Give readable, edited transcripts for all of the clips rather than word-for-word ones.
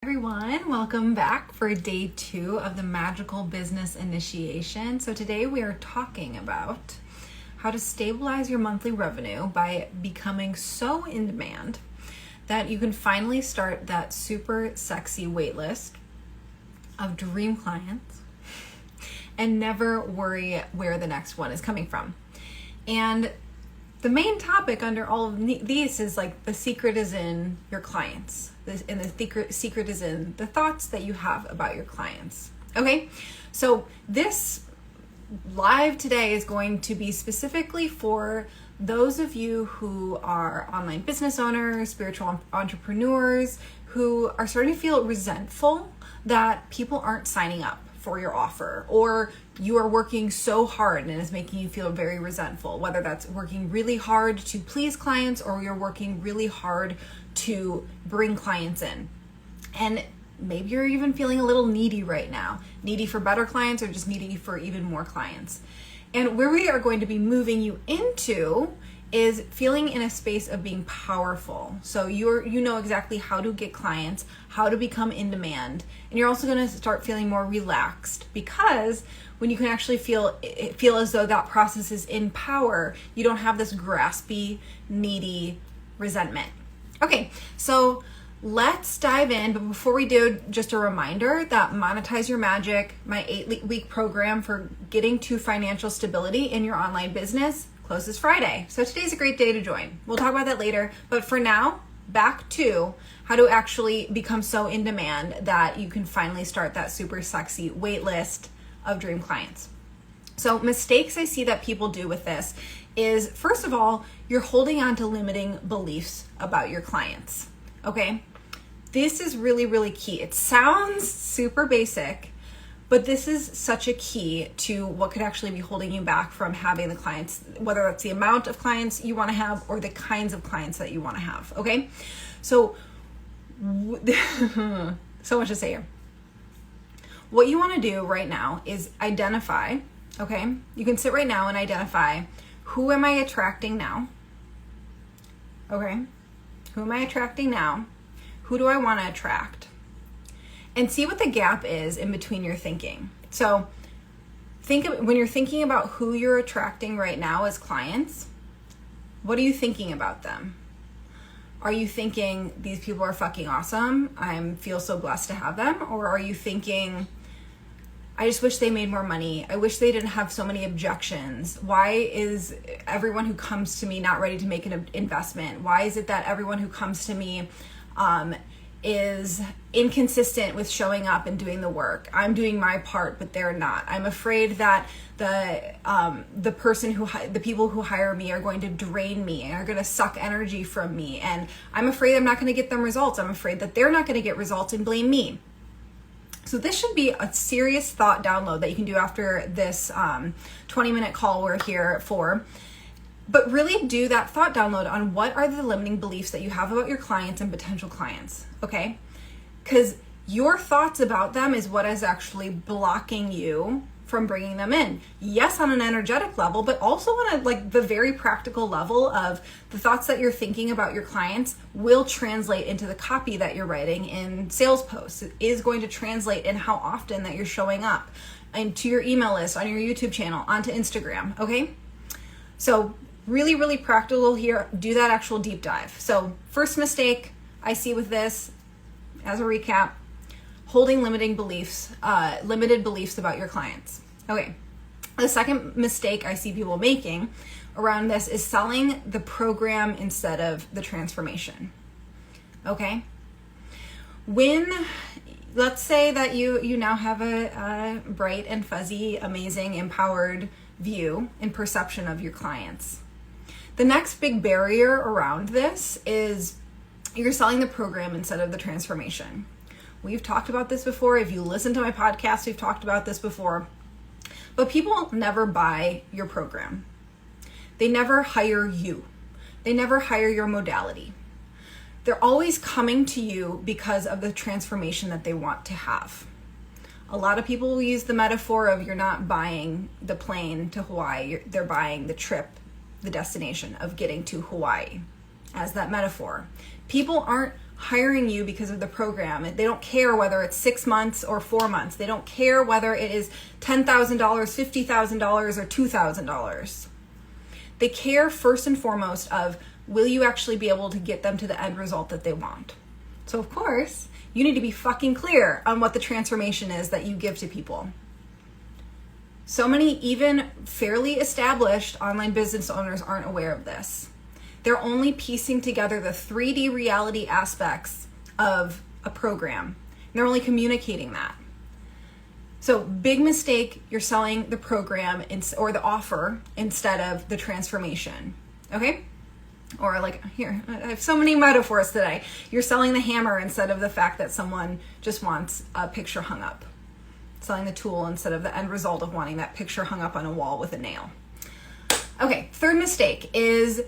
Everyone, welcome back for day 2 of the Magical Business Initiation. So today we are talking about how to stabilize your monthly revenue by becoming so in demand that you can finally start that super sexy waitlist of dream clients and never worry where the next one is coming from. And the main topic under all of these is like the secret is in your clients. And the secret is in the thoughts that you have about your clients. Okay, so this live today is going to be specifically for those of you who are online business owners, spiritual entrepreneurs, who are starting to feel resentful that people aren't signing up for your offer, or you are working so hard and it's making you feel very resentful, whether that's working really hard to please clients or you're working really hard to bring clients in. And maybe you're even feeling a little needy right now, needy for better clients or just needy for even more clients. And where we are going to be moving you into is feeling in a space of being powerful. So you know exactly how to get clients, how to become in demand, and you're also going to start feeling more relaxed, because when you can actually feel as though that process is in power, you don't have this graspy, needy resentment. Okay, so let's dive in. But before we do, just a reminder that Monetize Your Magic, my 8-week program for getting to financial stability in your online business, closes Friday. So today's a great day to join. We'll talk about that later. But for now, back to how to actually become so in demand that you can finally start that super sexy wait list of dream clients. So mistakes I see that people do with this is, first of all, you're holding on to limiting beliefs about your clients. Okay? This is really, really key. It sounds super basic, but this is such a key to what could actually be holding you back from having the clients, whether that's the amount of clients you want to have or the kinds of clients that you want to have. Okay? So, so much to say here. What you want to do right now is identify, okay? You can sit right now and identify, who am I attracting now? Okay? Who am I attracting now? Who do I want to attract? And see what the gap is in between your thinking. So when you're thinking about who you're attracting right now as clients, what are you thinking about them? Are you thinking these people are fucking awesome, I feel so blessed to have them? Or are you thinking, I just wish they made more money, I wish they didn't have so many objections, why is everyone who comes to me not ready to make an investment? Why is it that everyone who comes to me is inconsistent with showing up and doing the work? I'm doing my part, but they're not. I'm afraid that the people who hire me are going to drain me and are going to suck energy from me, and I'm afraid I'm not going to get them results. I'm afraid that they're not going to get results and blame me. So this should be a serious thought download that you can do after this 20-minute call we're here for. But really do that thought download on what are the limiting beliefs that you have about your clients and potential clients, okay? Because your thoughts about them is what is actually blocking you from bringing them in. Yes, on an energetic level, but also on the very practical level of the thoughts that you're thinking about your clients will translate into the copy that you're writing in sales posts. It is going to translate in how often that you're showing up into your email list, on your YouTube channel, onto Instagram, okay? So really, really practical here. Do that actual deep dive. So first mistake I see with this, as a recap, holding limited beliefs about your clients. Okay. The second mistake I see people making around this is selling the program instead of the transformation. Okay. Let's say that you now have a bright and fuzzy, amazing, empowered view and perception of your clients. The next big barrier around this is you're selling the program instead of the transformation. We've talked about this before. If you listen to my podcast, we've talked about this before. But people never buy your program. They never hire you. They never hire your modality. They're always coming to you because of the transformation that they want to have. A lot of people will use the metaphor of you're not buying the plane to Hawaii, they're buying the trip, the destination of getting to Hawaii as that metaphor. People aren't hiring you because of the program. They don't care whether it's 6 months or 4 months. They don't care whether it is $10,000, $50,000, or $2,000. They care first and foremost of, will you actually be able to get them to the end result that they want? So of course, you need to be fucking clear on what the transformation is that you give to people. So many even fairly established online business owners aren't aware of this. They're only piecing together the 3D reality aspects of a program. And they're only communicating that. So big mistake, you're selling the program or the offer instead of the transformation, okay? Or like, here, I have so many metaphors today. You're selling the hammer instead of the fact that someone just wants a picture hung up. Selling the tool instead of the end result of wanting that picture hung up on a wall with a nail. Okay, third mistake is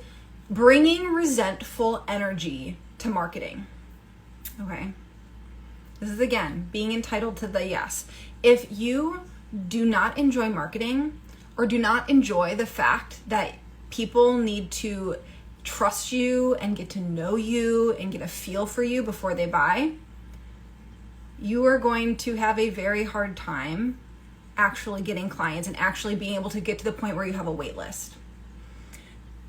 bringing resentful energy to marketing, okay? This is, again, being entitled to the yes. If you do not enjoy marketing or do not enjoy the fact that people need to trust you and get to know you and get a feel for you before they buy, you are going to have a very hard time actually getting clients and actually being able to get to the point where you have a wait list.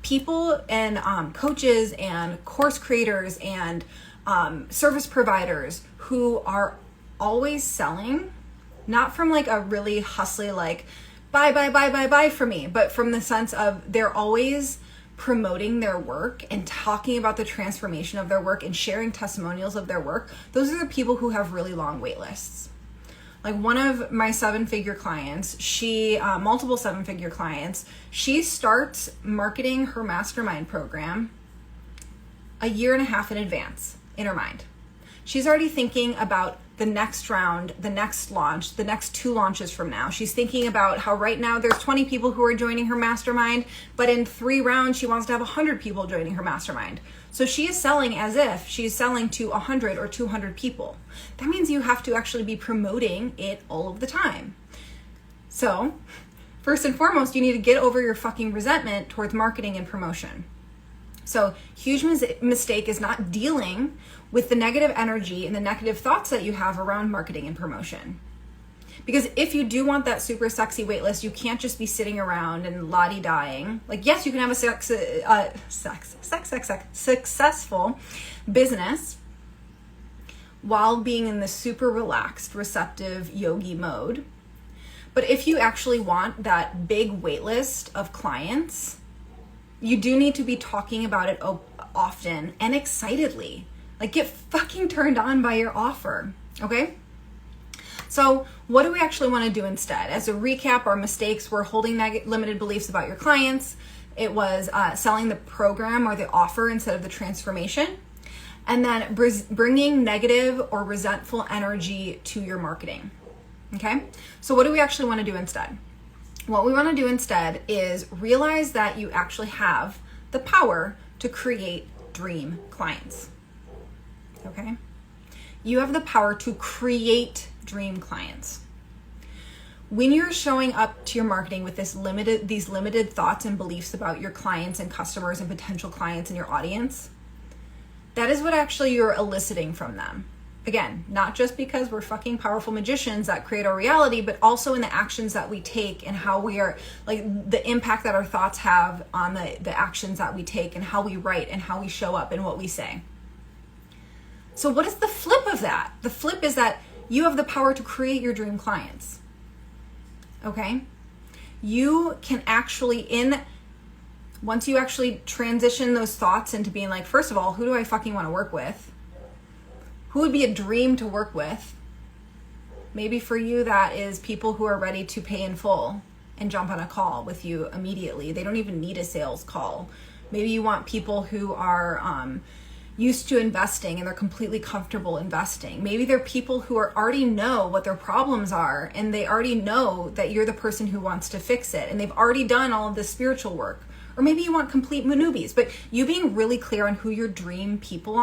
People and coaches and course creators and service providers who are always selling, not from like a really hustly like buy for me, but from the sense of they're always promoting their work and talking about the transformation of their work and sharing testimonials of their work. Those are the people who have really long wait lists. Like one of my 7-figure clients, multiple 7-figure clients, she starts marketing her mastermind program a year and a half in advance in her mind. She's already thinking about the next round, the next launch, the next 2 launches from now. She's thinking about how right now there's 20 people who are joining her mastermind, but in 3 rounds, she wants to have 100 people joining her mastermind. So she is selling as if she's selling to 100 or 200 people. That means you have to actually be promoting it all of the time. So first and foremost, you need to get over your fucking resentment towards marketing and promotion. So huge mistake is not dealing with the negative energy and the negative thoughts that you have around marketing and promotion. Because if you do want that super sexy waitlist, you can't just be sitting around and la-di-dying. Like, yes, you can have a successful business while being in the super relaxed, receptive yogi mode. But if you actually want that big waitlist of clients, you do need to be talking about it often and excitedly. Like, get fucking turned on by your offer, okay? So what do we actually want to do instead? As a recap, our mistakes were holding limited beliefs about your clients. It was selling the program or the offer instead of the transformation. And then bringing negative or resentful energy to your marketing, okay? So what do we actually want to do instead? What we want to do instead is realize that you actually have the power to create dream clients. Okay? You have the power to create dream clients. When you're showing up to your marketing with these limited thoughts and beliefs about your clients and customers and potential clients and your audience, that is what actually you're eliciting from them. Again, not just because we're fucking powerful magicians that create our reality, but also in the actions that we take and how we are, like the impact that our thoughts have on the actions that we take and how we write and how we show up and what we say. So what is the flip of that? The flip is that you have the power to create your dream clients. Okay? You can actually, once you actually transition those thoughts into being like, first of all, who do I fucking want to work with? Who would be a dream to work with? Maybe for you, that is people who are ready to pay in full and jump on a call with you immediately. They don't even need a sales call. Maybe you want people who are used to investing and they're completely comfortable investing. Maybe they're people who already know what their problems are and they already know that you're the person who wants to fix it and they've already done all of the spiritual work. Or maybe you want complete newbies, but you being really clear on who your dream people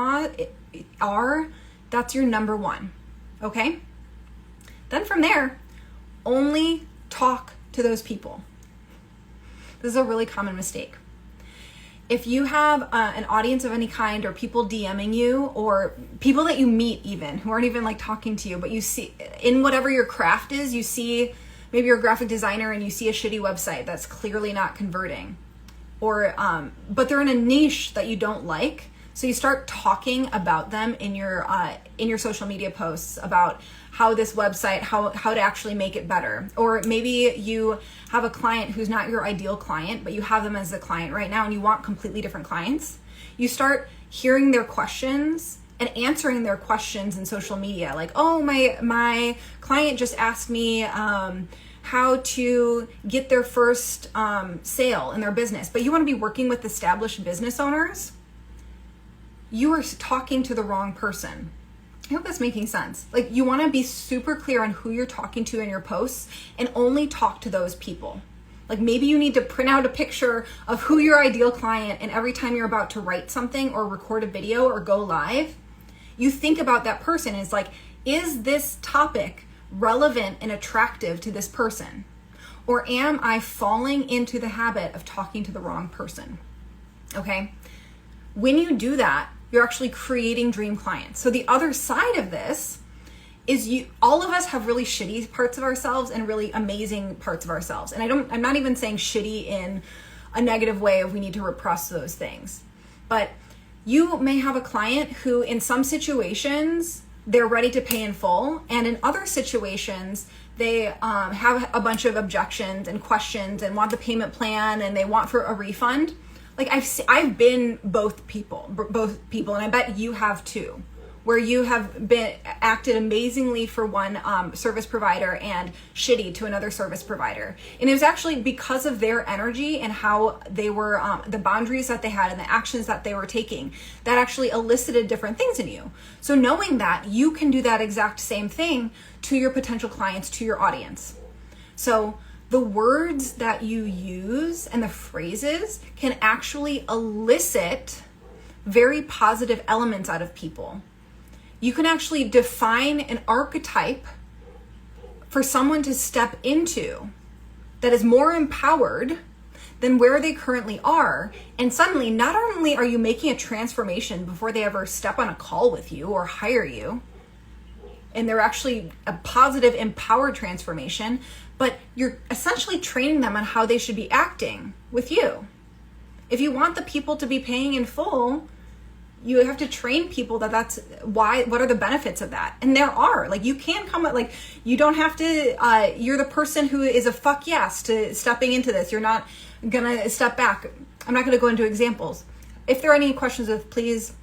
are, that's your number one, okay? Then from there, only talk to those people. This is a really common mistake. if you have an audience of any kind, or people DMing you, or people that you meet even who aren't even like talking to you, but you see in whatever your craft is, you see maybe you're a graphic designer and you see a shitty website that's clearly not converting, or but they're in a niche that you don't like. So you start talking about them in your social media posts about how this website, how to actually make it better. Or maybe you have a client who's not your ideal client, but you have them as a client right now and you want completely different clients. You start hearing their questions and answering their questions in social media. Like, oh, my client just asked me how to get their first sale in their business. But you want to be working with established business owners? You are talking to the wrong person. I hope that's making sense. Like, you want to be super clear on who you're talking to in your posts and only talk to those people. Like, maybe you need to print out a picture of who your ideal client, and every time you're about to write something or record a video or go live, you think about that person. It's like, is this topic relevant and attractive to this person? Or am I falling into the habit of talking to the wrong person? Okay? When you do that, you're actually creating dream clients. So the other side of this is all of us have really shitty parts of ourselves and really amazing parts of ourselves. And I'm not even saying shitty in a negative way of we need to repress those things. But you may have a client who in some situations, they're ready to pay in full. And in other situations, they have a bunch of objections and questions and want the payment plan and they want for a refund. Like I've been both people, and I bet you have too, where you have acted amazingly for one service provider and shitty to another service provider. And it was actually because of their energy and how they were, the boundaries that they had and the actions that they were taking, that actually elicited different things in you. So knowing that, you can do that exact same thing to your potential clients, to your audience. So the words that you use and the phrases can actually elicit very positive elements out of people. You can actually define an archetype for someone to step into that is more empowered than where they currently are. And suddenly, not only are you making a transformation before they ever step on a call with you or hire you, and they're actually a positive, empowered transformation, but you're essentially training them on how they should be acting with you. If you want the people to be paying in full, you have to train people that's why, what are the benefits of that? And there are, like, you can come at, like, you don't have to, you're the person who is a fuck yes to stepping into this. You're not gonna step back. I'm not gonna go into examples. If there are any questions, please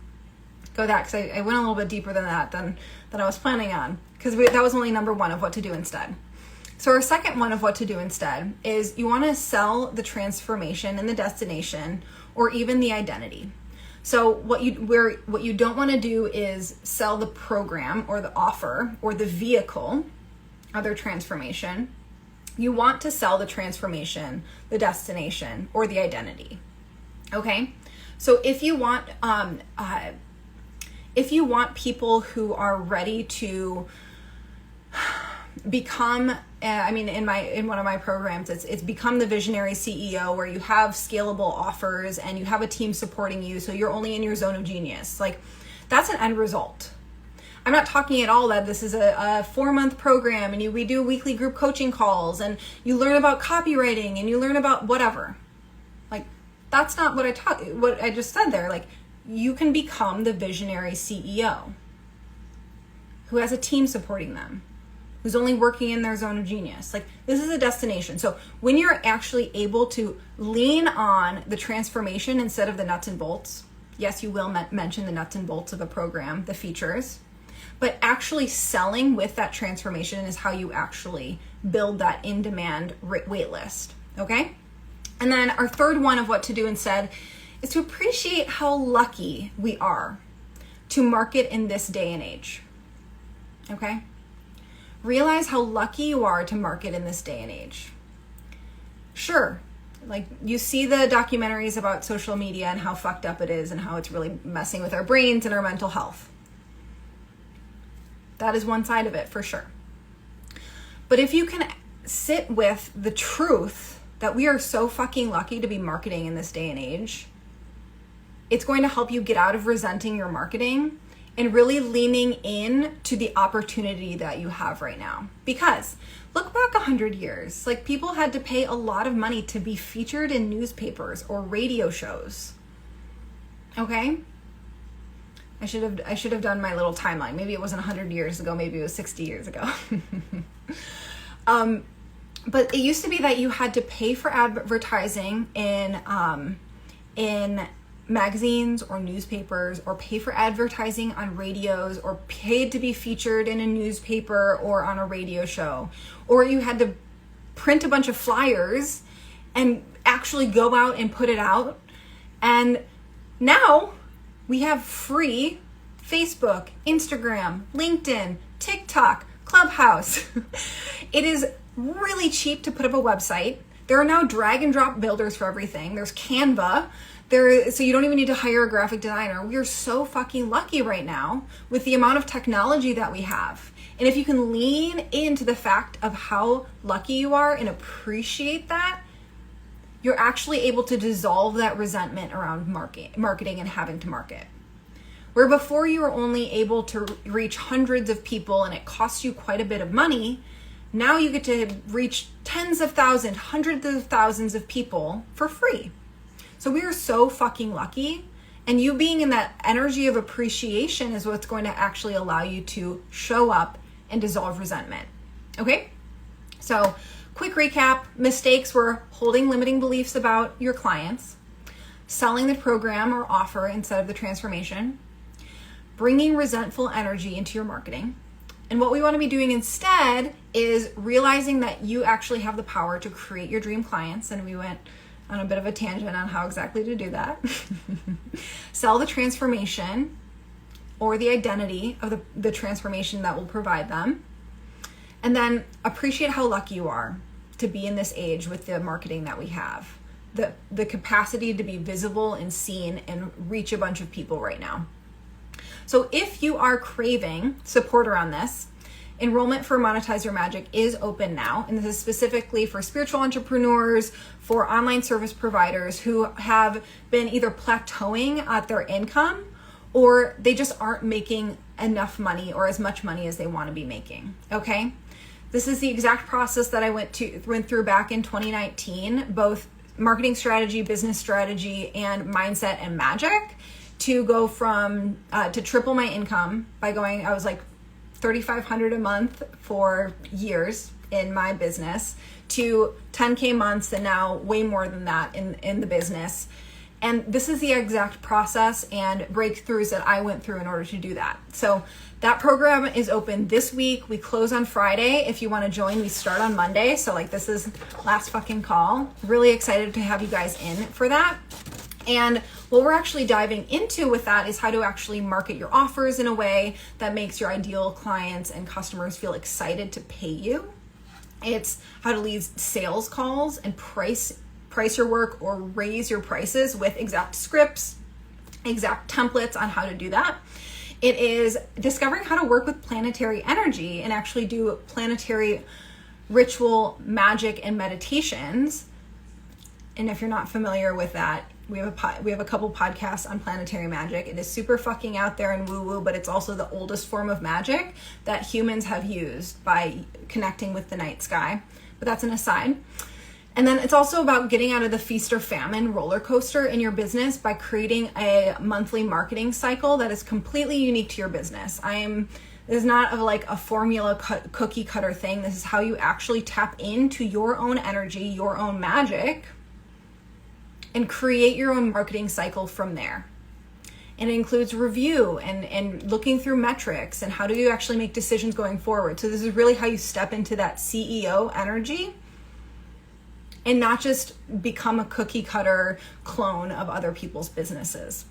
go that, because I went a little bit deeper than that than I was planning on, because that was only number one of what to do instead. So our second one of what to do instead is you want to sell the transformation and the destination, or even the identity. So what you don't want to do is sell the program or the offer or the vehicle of their transformation. You want to sell the transformation, the destination, or the identity. Okay? So if you want people who are ready to become, in one of my programs, it's become the visionary CEO, where you have scalable offers and you have a team supporting you, so you're only in your zone of genius. Like, that's an end result. I'm not talking at all that this is a 4-month program and we do weekly group coaching calls and you learn about copywriting and you learn about whatever. Like, that's not what I just said there. Like, you can become the visionary CEO who has a team supporting them, who's only working in their zone of genius. Like, this is a destination. So when you're actually able to lean on the transformation instead of the nuts and bolts, yes, you will mention the nuts and bolts of a program, the features, but actually selling with that transformation is how you actually build that in-demand wait list, okay? And then our third one of what to do instead is to appreciate how lucky we are to market in this day and age, okay? Realize how lucky you are to market in this day and age. Sure, like, you see the documentaries about social media and how fucked up it is and how it's really messing with our brains and our mental health. That is one side of it, for sure. But if you can sit with the truth that we are so fucking lucky to be marketing in this day and age, it's going to help you get out of resenting your marketing and really leaning in to the opportunity that you have right now. Because look back 100 years, like people had to pay a lot of money to be featured in newspapers or radio shows. Okay? I should have done my little timeline. Maybe it wasn't 100 years ago, maybe it was 60 years ago. But it used to be that you had to pay for advertising in magazines or newspapers, or pay for advertising on radios, or paid to be featured in a newspaper or on a radio show. Or you had to print a bunch of flyers and actually go out and put it out. And now we have free Facebook, Instagram, LinkedIn, TikTok, Clubhouse. It is really cheap to put up a website. There are now drag and drop builders for everything. There's Canva. So you don't even need to hire a graphic designer. We are so fucking lucky right now with the amount of technology that we have. And if you can lean into the fact of how lucky you are and appreciate that, you're actually able to dissolve that resentment around marketing and having to market. Where before you were only able to reach hundreds of people and it costs you quite a bit of money, now you get to reach tens of thousands, hundreds of thousands of people for free. So we are so fucking lucky, and you being in that energy of appreciation is what's going to actually allow you to show up and dissolve resentment. Okay? So quick recap: mistakes were holding limiting beliefs about your clients, selling the program or offer instead of the transformation, bringing resentful energy into your marketing. And what we want to be doing instead is realizing that you actually have the power to create your dream clients. And we went on a bit of a tangent on how exactly to do that. Sell the transformation or the identity of the transformation that will provide them. And then appreciate how lucky you are to be in this age with the marketing that we have. The capacity to be visible and seen and reach a bunch of people right now. So if you are craving support around this, enrollment for Monetize Your Magic is open now. And this is specifically for spiritual entrepreneurs, for online service providers who have been either plateauing at their income, or they just aren't making enough money or as much money as they want to be making. Okay? This is the exact process that I went through back in 2019, both marketing strategy, business strategy, and mindset and magic, to go from to triple my income by going. I was like $3,500 a month for years in my business to 10K months, and now way more than that in the business. And this is the exact process and breakthroughs that I went through in order to do that. So that program is open this week. We close on Friday. If you want to join, we start on Monday. So like, this is last fucking call. Really excited to have you guys in for that. And what we're actually diving into with that is how to actually market your offers in a way that makes your ideal clients and customers feel excited to pay you. It's how to lead sales calls and price your work or raise your prices with exact scripts, exact templates on how to do that. It is discovering how to work with planetary energy and actually do planetary ritual, magic, and meditations. And if you're not familiar with that, we have a couple podcasts on planetary magic. It is super fucking out there and woo-woo, but it's also the oldest form of magic that humans have used by connecting with the night sky. But that's an aside. And then it's also about getting out of the feast or famine roller coaster in your business by creating a monthly marketing cycle that is completely unique to your business. This is not a formula cookie cutter thing. This is how you actually tap into your own energy, your own magic, and create your own marketing cycle from there. And it includes review and looking through metrics and how do you actually make decisions going forward. So this is really how you step into that CEO energy and not just become a cookie cutter clone of other people's businesses.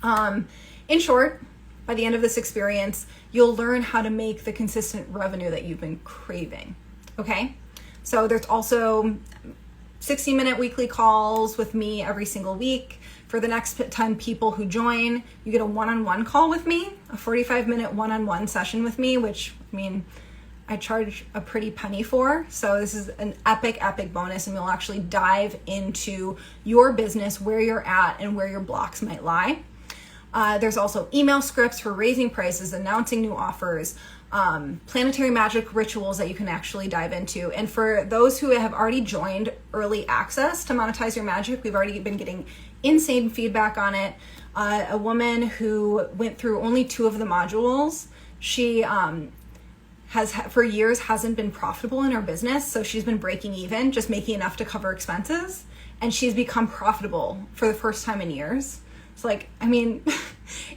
In short, by the end of this experience, you'll learn how to make the consistent revenue that you've been craving. Okay? So there's also 60-minute weekly calls with me every single week. For the next 10 people who join, you get a one-on-one call with me, a 45-minute one-on-one session with me, which, I charge a pretty penny for. So this is an epic bonus, and we'll actually dive into your business, where you're at and where your blocks might lie. There's also email scripts for raising prices, announcing new offers, planetary magic rituals that you can actually dive into. And for those who have already joined early access to Monetize Your Magic, we've already been getting insane feedback on it. A woman who went through only 2 of the modules, she has for years hasn't been profitable in her business. So she's been breaking even, just making enough to cover expenses. And she's become profitable for the first time in years. It's like, I mean,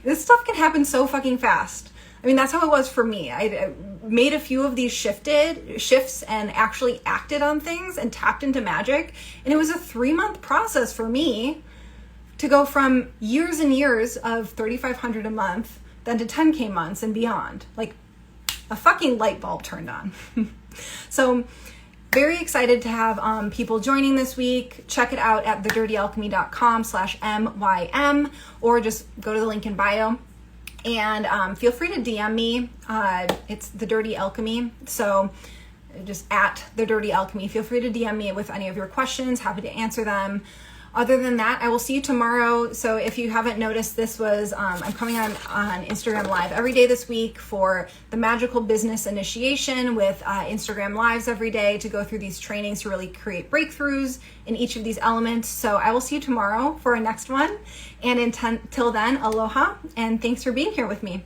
this stuff can happen so fucking fast. I mean, that's how it was for me. I made a few of these shifts and actually acted on things and tapped into magic. And it was a 3-month process for me to go from years and years of $3,500 a month, then to 10K months and beyond. Like a fucking light bulb turned on. So very excited to have people joining this week. Check it out at thedirtyalchemy.com/MYM, or just go to the link in bio. And feel free to DM me. It's The Dirty Alchemy. So just at The Dirty Alchemy. Feel free to DM me with any of your questions. Happy to answer them. Other than that, I will see you tomorrow. So if you haven't noticed, this was, I'm coming on Instagram Live every day this week for the Magical Business Initiation with Instagram Lives every day to go through these trainings to really create breakthroughs in each of these elements. So I will see you tomorrow for our next one. And until then, aloha, and thanks for being here with me.